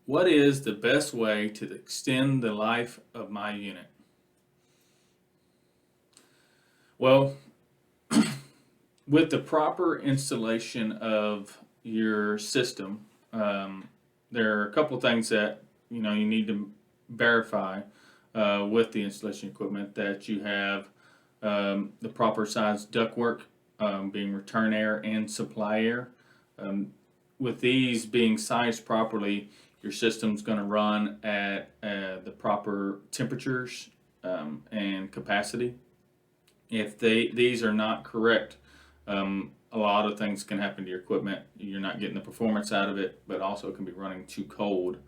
What is the best way to extend the life of my unit? Well, with the proper installation of your system, there are a couple of things that you need to verify with the installation equipment that you have the proper size ductwork, being return air and supply air. Um, with these being sized properly, your system's going to run at the proper temperatures and capacity. If these are not correct, a lot of things can happen to your equipment. You're not getting the performance out of it, but also it can be running too cold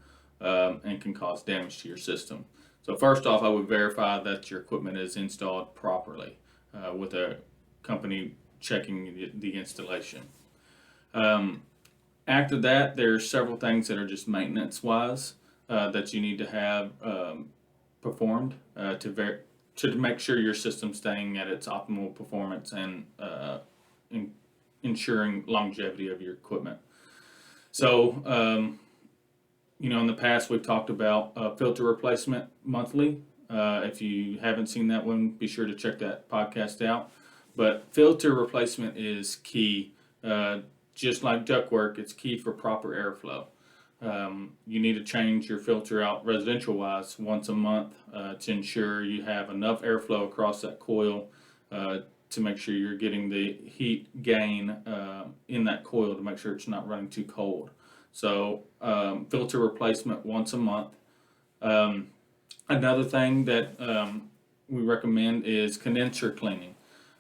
and can cause damage to your system. So first off, I would verify that your equipment is installed properly with a company checking the installation. Um, After that, there's several things that are just maintenance wise that you need to have performed to make sure your system's staying at its optimal performance and in, ensuring longevity of your equipment. So, in the past we've talked about filter replacement monthly. If you haven't seen that one, be sure to check that podcast out. But filter replacement is key. Just like ductwork, it's key for proper airflow. You need to change your filter out residential wise once a month to ensure you have enough airflow across that coil to make sure you're getting the heat gain in that coil to make sure it's not running too cold. So filter replacement once a month. Another thing that we recommend is condenser cleaning.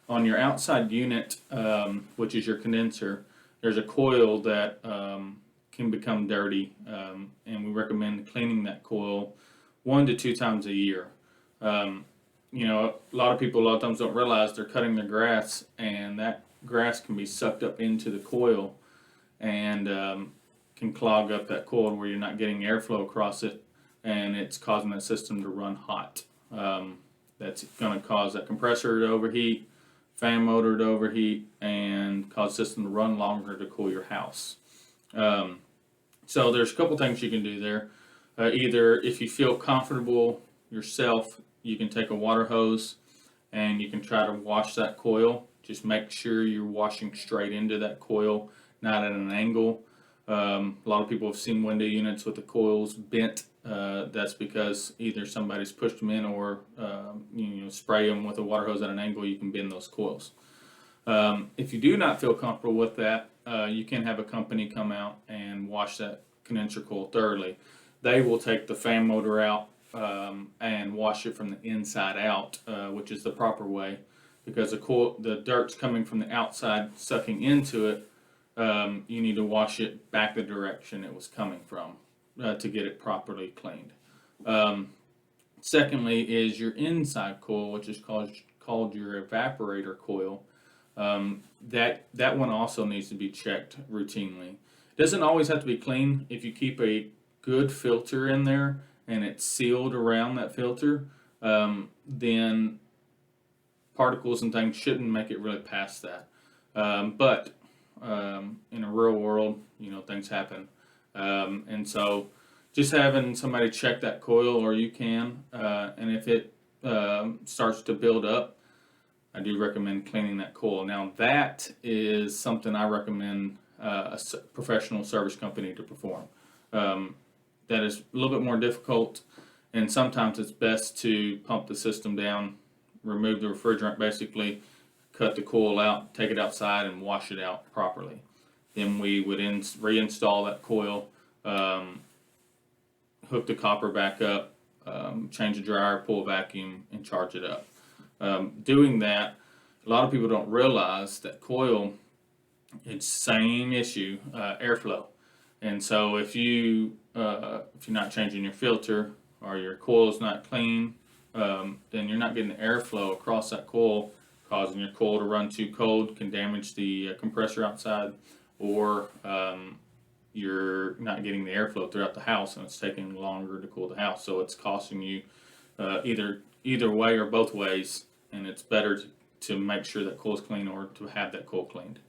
On your outside unit, which is your condenser, there's a coil that can become dirty, and we recommend cleaning that coil 1 to 2 times a year. A lot of people a lot of times don't realize they're cutting their grass, and that grass can be sucked up into the coil and can clog up that coil where you're not getting airflow across it, and it's causing that system to run hot. That's going to cause that compressor to overheat, fan motor to overheat, and cause the system to run longer to cool your house. So there's a couple things you can do there. Either if you feel comfortable yourself, you can take a water hose and you can try to wash that coil. Just make sure you're washing straight into that coil, not at an angle. A lot of people have seen window units with the coils bent. That's because either somebody's pushed them in or spray them with a water hose at an angle. You can bend those coils. If you do not feel comfortable with that, you can have a company come out and wash that condenser coil thoroughly. They will take the fan motor out and wash it from the inside out, which is the proper way, because the dirt's coming from the outside, sucking into it. You need to wash it back the direction it was coming from to get it properly cleaned. Secondly, is your inside coil, which is called your evaporator coil. That one also needs to be checked routinely. It doesn't always have to be clean. If you keep a good filter in there and it's sealed around that filter, then particles and things shouldn't make it really past that. But in a real world, things happen. And so just having somebody check that coil, or you can, and if it starts to build up, I do recommend cleaning that coil. Now that is something I recommend a professional service company to perform. That is a little bit more difficult, and sometimes it's best to pump the system down, remove the refrigerant basically, cut the coil out, take it outside, and wash it out properly. Then we would reinstall that coil, hook the copper back up, change the dryer, pull a vacuum, and charge it up. Doing that, a lot of people don't realize that coil, it's same issue, airflow. And so if you're not changing your filter or your coil is not clean, then you're not getting the airflow across that coil, causing your coil to run too cold, can damage the compressor outside, or you're not getting the airflow throughout the house, and it's taking longer to cool the house. So it's costing you either way or both ways, and it's better to make sure that coil is clean or to have that coil cleaned.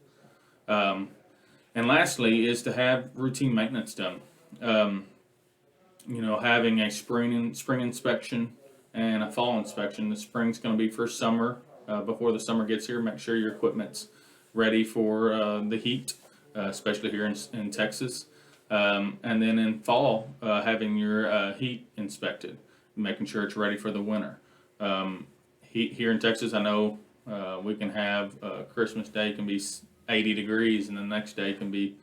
And lastly is to have routine maintenance done. having a spring inspection and a fall inspection. The spring's going to be for summer. Before the summer gets here, make sure your equipment's ready for the heat, especially here in Texas. And then in fall, having your heat inspected, making sure it's ready for the winter. Heat here in Texas, I know we can have Christmas Day can be 80 degrees, and the next day can be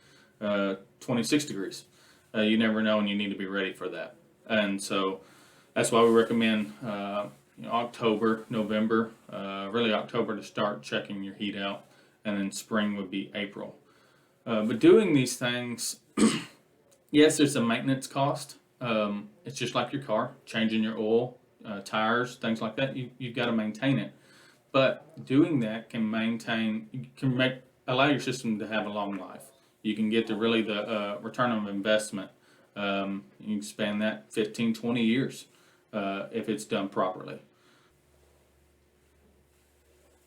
26 degrees. You never know, and you need to be ready for that. And so that's why we recommend October, November, really October to start checking your heat out, and then spring would be April. But doing these things, yes, there's a maintenance cost. It's just like your car, changing your oil, tires, things like that. You've got to maintain it. But doing that can allow your system to have a long life. You can get to really the return on investment. You can span that 15, 20 years if it's done properly.